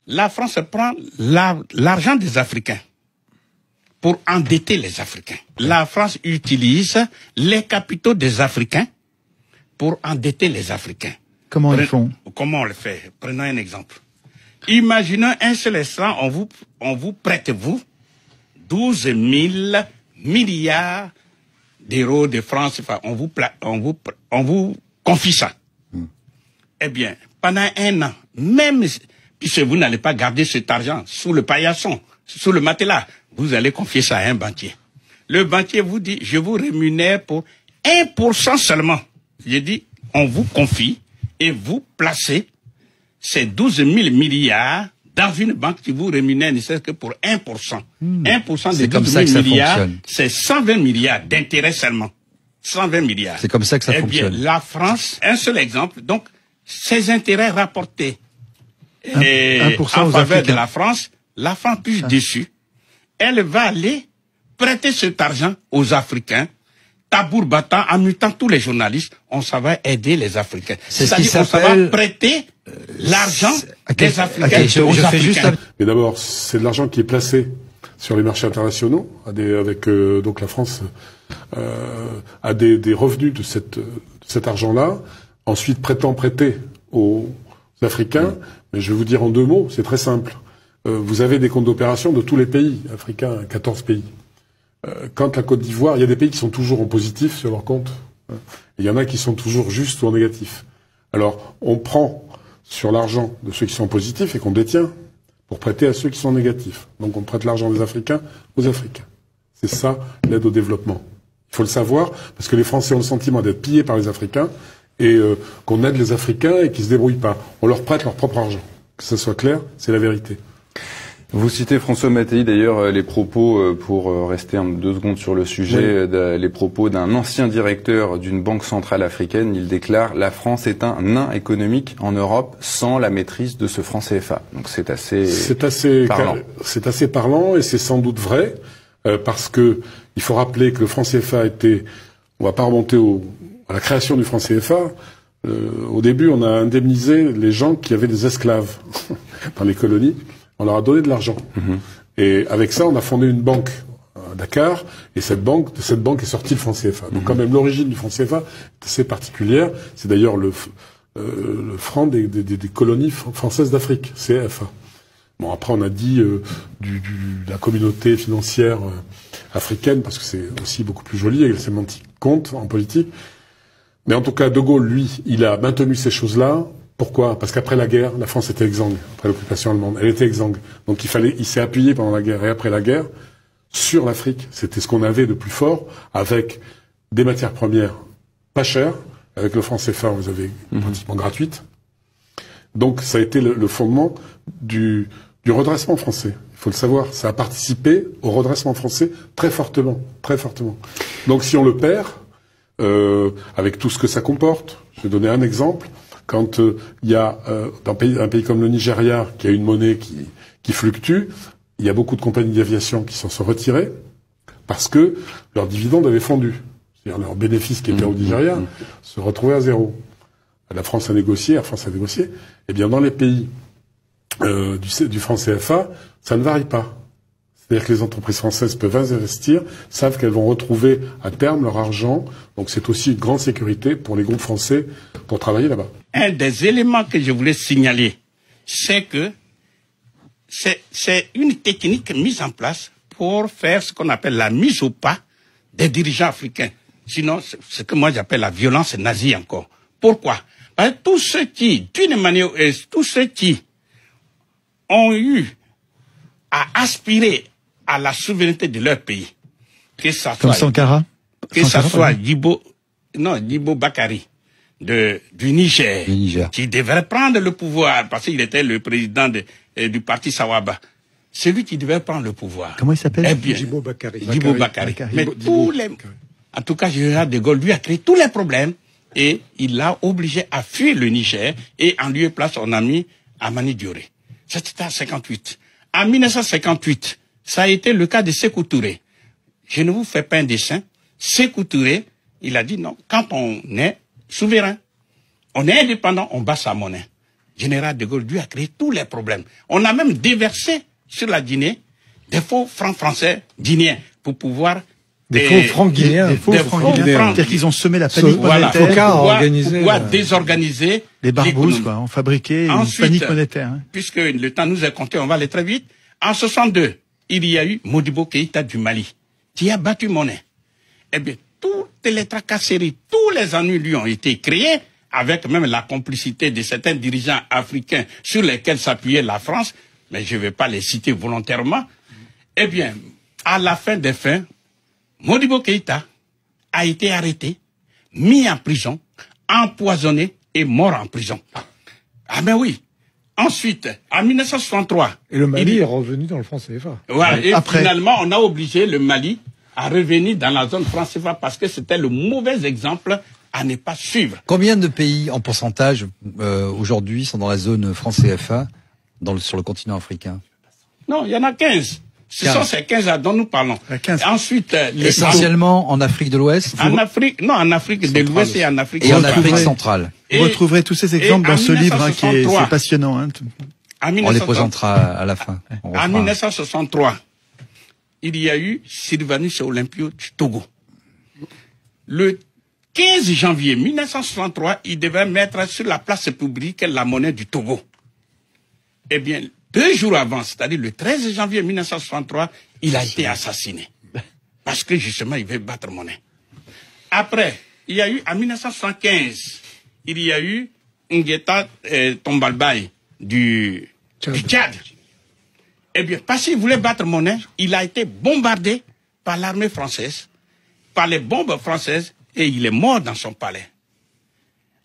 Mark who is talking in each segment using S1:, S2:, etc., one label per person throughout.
S1: la France prend l'argent des Africains pour endetter les Africains. La France utilise les capitaux des Africains pour endetter les Africains.
S2: Comment ils font?
S1: Comment on le fait? Prenons un exemple. Imaginons un seul instant, on vous prête, vous, 12 000 milliards d'euros de France, enfin, on vous confie ça. Eh bien, pendant un an, même puisque vous n'allez pas garder cet argent sous le paillasson, sous le matelas, vous allez confier ça à un banquier. Le banquier vous dit, je vous rémunère pour 1% seulement. J'ai dit, on vous confie et vous placez ces 12 000 milliards dans une banque qui vous rémunère ne serait que pour 1%. 1% des 12 000 milliards, c'est 120 milliards d'intérêts seulement. 120 milliards.
S2: C'est comme ça que ça fonctionne.
S1: Eh bien, la France, un seul exemple, donc, ces intérêts rapportés en faveur de la France plus déçue, elle va aller prêter cet argent aux Africains, tabour battant, en mutant tous les journalistes, on s'en va aider les Africains. C'est-à-dire qu'on s'en va prêter l'argent des Africains aux Africains.
S3: Mais d'abord, c'est de l'argent qui est placé sur les marchés internationaux, avec donc la France a des revenus de cet argent-là. Ensuite, prêter aux Africains. Mais je vais vous dire en 2 mots, c'est très simple. Vous avez des comptes d'opération de tous les pays africains, 14 pays. Quand la Côte d'Ivoire, il y a des pays qui sont toujours en positif sur leur compte. Il y en a qui sont toujours juste ou en négatif. Alors, on prend sur l'argent de ceux qui sont positifs et qu'on détient pour prêter à ceux qui sont négatifs. Donc, on prête l'argent des Africains aux Africains. C'est ça, l'aide au développement. Il faut le savoir, parce que les Français ont le sentiment d'être pillés par les Africains et qu'on aide les Africains et qu'ils se débrouillent pas. On leur prête leur propre argent. Que ça soit clair, c'est la vérité.
S4: Vous citez François Mattei, d'ailleurs, les propos, pour rester 2 secondes sur le sujet, les propos d'un ancien directeur d'une banque centrale africaine. Il déclare « La France est un nain économique en Europe sans la maîtrise de ce franc CFA ». Donc c'est assez parlant.
S3: C'est assez parlant et c'est sans doute vrai, parce que il faut rappeler que le franc CFA était, on va pas remonter à la création du franc CFA. Au début, on a indemnisé les gens qui avaient des esclaves dans les colonies. On leur a donné de l'argent. Et avec ça, on a fondé une banque à Dakar, et de cette banque est sorti le franc CFA. Donc quand même, l'origine du franc CFA est assez particulière. C'est d'ailleurs le franc des colonies françaises d'Afrique, CFA. Bon, après, on a dit de la communauté financière africaine, parce que c'est aussi beaucoup plus joli, et la sémantique compte en politique. Mais en tout cas, De Gaulle, lui, il a maintenu ces choses-là. Pourquoi? Parce qu'après la guerre, la France était exsangue. Après l'occupation allemande, elle était exsangue. Donc il s'est appuyé pendant la guerre et après la guerre sur l'Afrique. C'était ce qu'on avait de plus fort, avec des matières premières pas chères. Avec le franc CFA, on les avait pratiquement gratuites. Donc ça a été le fondement du redressement français. Il faut le savoir. Ça a participé au redressement français très fortement, très fortement. Donc si on le perd, avec tout ce que ça comporte, je vais donner un exemple. Quand il y a un pays comme le Nigeria qui a une monnaie qui fluctue, il y a beaucoup de compagnies d'aviation qui s'en sont retirées parce que leurs dividendes avaient fondu. C'est-à-dire leurs bénéfices qui étaient au Nigeria se retrouvaient à zéro. La France a négocié, Air France a négocié. Eh bien, dans les pays du franc CFA, ça ne varie pas. C'est-à-dire que les entreprises françaises peuvent investir, savent qu'elles vont retrouver à terme leur argent. Donc c'est aussi une grande sécurité pour les groupes français pour travailler là-bas.
S1: Un des éléments que je voulais signaler, c'est que c'est une technique mise en place pour faire ce qu'on appelle la mise au pas des dirigeants africains. Sinon, c'est ce que moi j'appelle la violence nazie encore. Pourquoi? Parce que tous ceux qui, d'une manière ou tous ceux qui ont eu à aspirer à la souveraineté de leur pays, que ça soit,
S2: comme Sankara,
S1: Djibo Bakary du Niger, qui devrait prendre le pouvoir parce qu'il était le président du parti Sawaba. C'est lui qui devait prendre le pouvoir.
S2: Comment il s'appelle?
S1: Djibo Bakary. Mais en tout cas, général de Gaulle lui a créé tous les problèmes et il l'a obligé à fuir le Niger et en lieu et place on a mis Amani Dioré. C'était en 58. En 1958, ça a été le cas de Sékou Touré. Je ne vous fais pas un dessin. Sékou Touré, il a dit non, quand on est souverain, on est indépendant, on bat sa monnaie. général de Gaulle, lui a créé tous les problèmes. On a même déversé sur la Guinée des faux francs français guinéens pour pouvoir...
S2: Des faux francs guinéens.
S1: Des faux francs guinéens.
S5: C'est-à-dire qu'ils ont semé la panique monétaire.
S1: Pour pouvoir désorganiser
S5: les barbouzes, quoi, ont fabriqué une panique monétaire. Hein.
S1: Puisque le temps nous est compté, on va aller très vite. En 62, il y a eu Modibo Keïta du Mali, qui a battu monnaie. Eh bien, toutes les tracasseries, tous les ennuis lui ont été créés, avec même la complicité de certains dirigeants africains sur lesquels s'appuyait la France, mais je ne vais pas les citer volontairement. Eh bien, à la fin des fins, Modibo Keïta a été arrêté, mis en prison, empoisonné et mort en prison. Ah ben oui. Ensuite, en 1963...
S2: Et le Mali est revenu dans le franc CFA.
S1: Voilà, et finalement, on a obligé le Mali à revenir dans la zone franc CFA parce que c'était le mauvais exemple à ne pas suivre.
S6: Combien de pays en pourcentage aujourd'hui sont dans la zone franc CFA sur le continent africain?
S1: Non, il y en a 15. Ce sont ces 15 dont nous parlons.
S5: 15.
S1: Ensuite,
S6: essentiellement en Afrique de l'Ouest.
S1: En Afrique de l'Ouest et en Afrique
S6: centrale. Et en Afrique centrale.
S5: Vous retrouverez tous ces exemples dans ce livre qui est passionnant. Hein.
S6: On les présentera à la fin.
S1: En 1963, il y a eu Sylvanus Olympio du Togo. Le 15 janvier 1963, il devait mettre sur la place publique la monnaie du Togo. Eh bien, 2 jours avant, c'est-à-dire le 13 janvier 1963, il a été assassiné. Parce que justement, il veut battre monnaie. Après, il y a eu, en 1975, il y a eu Ngueta Tombalbaye du Tchad. Eh bien, parce qu'il voulait battre monnaie, il a été bombardé par l'armée française, par les bombes françaises, et il est mort dans son palais.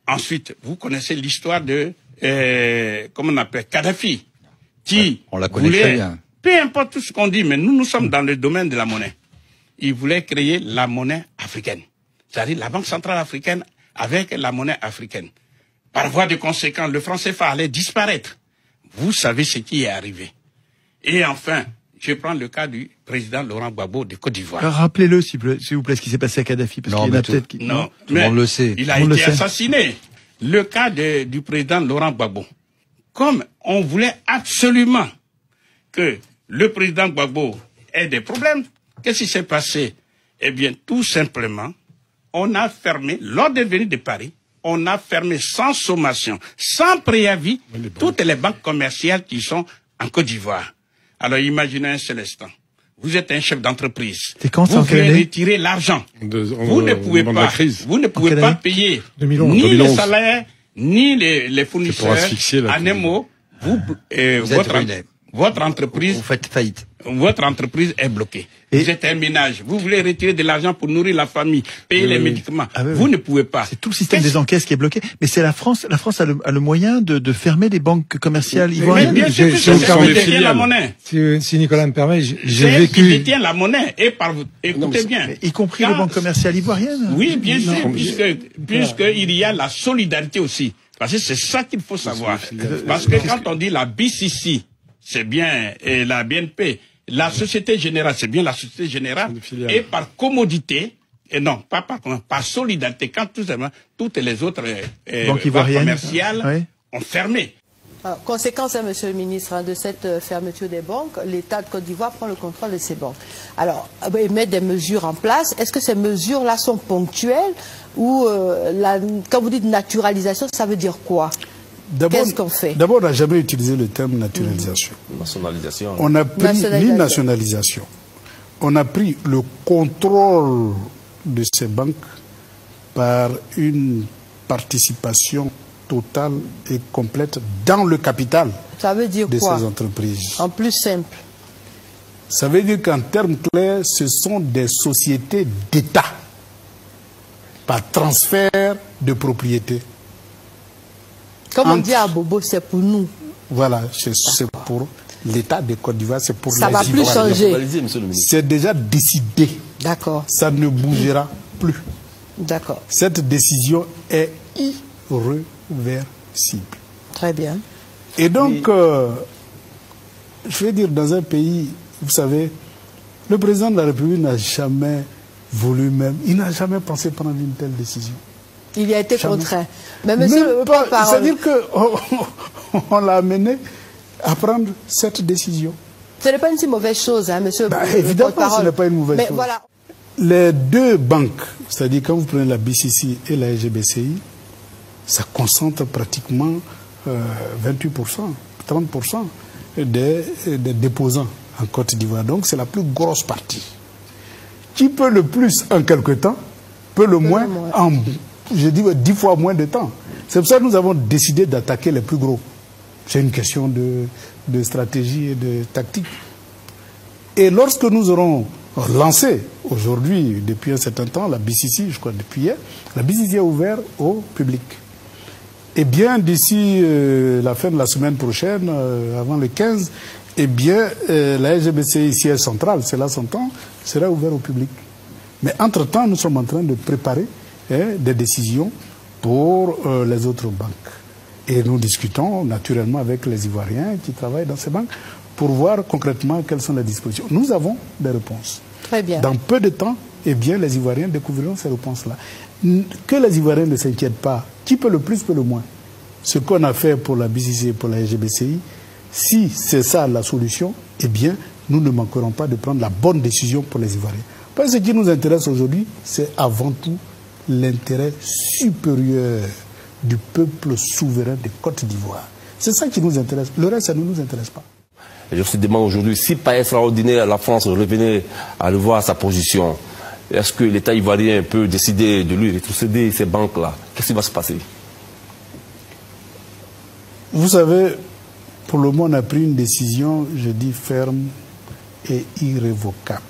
S1: Ensuite, vous connaissez l'histoire de, comment on appelle, Kadhafi. Qui
S6: on la connaît très bien.
S1: Peu importe tout ce qu'on dit, mais nous sommes dans le domaine de la monnaie. Il voulait créer la monnaie africaine. C'est-à-dire la Banque centrale africaine avec la monnaie africaine. Par voie de conséquence, le franc CFA allait disparaître. Vous savez ce qui est arrivé. Et enfin, je prends le cas du président Laurent Gbagbo de Côte d'Ivoire.
S5: Rappelez-le, s'il vous plaît, ce qui s'est passé à Kadhafi. Parce qu'il y en a peut-être qui...
S1: Non,
S6: tout le monde le sait.
S1: Il a été assassiné. Le cas du président Laurent Gbagbo. Comme on voulait absolument que le président Gbagbo ait des problèmes, qu'est-ce qui s'est passé? Eh bien, tout simplement, on a fermé, lors de venue de Paris, on a fermé sans sommation, sans préavis, toutes les banques commerciales qui sont en Côte d'Ivoire. Alors, imaginez un seul instant. Vous êtes un chef d'entreprise. Vous voulez retirer l'argent. Vous ne pouvez pas payer ni les salaires, ni les fournisseurs. En un mot, votre entreprise,
S6: vous faites faillite.
S1: Votre entreprise est bloquée. Vous êtes un ménage. Vous voulez retirer de l'argent pour nourrir la famille, payer les médicaments. Vous ne pouvez pas.
S5: C'est tout le système des encaisses qui est bloqué. Mais c'est la France. La France a le moyen de fermer les banques commerciales ivoiriennes.
S1: Bien sûr, c'est qui détient la monnaie.
S2: Si Nicolas me permet, j'ai
S1: vécu. Qui détient la monnaie. Et écoutez bien.
S5: Y compris les banques commerciales ivoiriennes.
S1: Oui, bien sûr, puisqu'il y a la solidarité aussi. Parce que c'est ça qu'il faut savoir. Parce que quand on dit la BCC, c'est bien, et la BNP, la Société Générale, c'est bien la Société Générale, et par commodité, et non, pas par solidarité, quand toutes les autres banques commerciales ont fermé.
S7: Conséquence, Monsieur le ministre, de cette fermeture des banques, l'État de Côte d'Ivoire prend le contrôle de ces banques. Alors, il met des mesures en place. Est-ce que ces mesures-là sont ponctuelles ou, quand vous dites naturalisation, ça veut dire quoi? Qu'est-ce qu'on fait?
S8: D'abord, on n'a jamais utilisé le terme naturalisation.
S9: Nationalisation.
S8: On a pris ni nationalisation. On a pris le contrôle de ces banques par une participation totale et complète dans le capital.
S7: Ça veut dire
S8: de
S7: quoi?
S8: Ces entreprises.
S7: En plus simple.
S8: Ça veut dire qu'en termes clairs, ce sont des sociétés d'État par transfert de propriété.
S7: Comme on dit à Bobo, c'est pour nous.
S8: Voilà, c'est pour l'État de Côte d'Ivoire, c'est pour
S7: ça ne va plus changer.
S8: C'est déjà décidé.
S7: D'accord.
S8: Ça ne bougera plus.
S7: D'accord.
S8: Cette décision est irréversible.
S7: Très bien.
S8: Et donc, je vais dire, dans un pays, vous savez, le président de la République n'a jamais voulu même, il n'a jamais pensé prendre une telle décision.
S7: Il y a été
S8: Jamais.
S7: contraint. Mais monsieur le porte-parole...
S8: C'est-à-dire qu'on l'a amené à prendre cette décision.
S7: Ce n'est pas une si mauvaise chose, hein, monsieur le
S8: évidemment,
S7: porte-parole.
S8: ce n'est pas une mauvaise chose.
S7: Voilà.
S8: Les deux banques, c'est-à-dire quand vous prenez la BCC et la SGBCI, ça concentre pratiquement 28%, 30% des déposants en Côte d'Ivoire. Donc c'est la plus grosse partie. Qui peut le plus en quelque temps, peut le moins en, je dis, 10 fois moins de temps. C'est pour ça que nous avons décidé d'attaquer les plus gros. C'est une question de stratégie et de tactique. Et lorsque nous aurons lancé aujourd'hui, depuis un certain temps, la BCC, je crois depuis hier, la BCC est ouverte au public. Et bien d'ici la fin de la semaine prochaine, avant le 15, eh bien la SGBCI, siège central, c'est là son temps, sera ouvert au public. Mais entre-temps, nous sommes en train de préparer des décisions pour les autres banques. Et nous discutons naturellement avec les Ivoiriens qui travaillent dans ces banques pour voir concrètement quelles sont les dispositions. Nous avons des réponses.
S7: Très bien.
S8: Dans peu de temps, eh bien, les Ivoiriens découvriront ces réponses-là. Que les Ivoiriens ne s'inquiètent pas. Qui peut le plus, peut le moins. Ce qu'on a fait pour la BCC et pour la SGBCI, si c'est ça la solution, eh bien, nous ne manquerons pas de prendre la bonne décision pour les Ivoiriens. Parce que ce qui nous intéresse aujourd'hui, c'est avant tout l'intérêt supérieur du peuple souverain de Côte d'Ivoire. C'est ça qui nous intéresse. Le reste, ça ne nous intéresse pas.
S9: Je me demande aujourd'hui, si par extraordinaire la France revenait à revoir sa position, est-ce que l'État ivoirien peut décider de lui rétrocéder ces banques-là? Qu'est-ce qui va se passer?
S8: Vous savez, pour le moment, on a pris une décision, je dis ferme et irrévocable,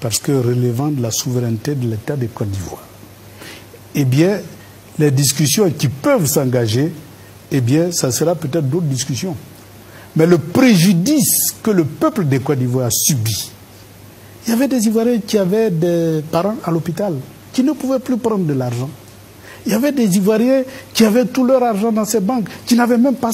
S8: parce que relevant de la souveraineté de l'État de Côte d'Ivoire. Eh bien, les discussions qui peuvent s'engager, eh bien, ça sera peut-être d'autres discussions. Mais le préjudice que le peuple de Côte d'Ivoire a subi, il y avait des Ivoiriens qui avaient des parents à l'hôpital, qui ne pouvaient plus prendre de l'argent. Il y avait des Ivoiriens qui avaient tout leur argent dans ces banques, qui n'avaient même pas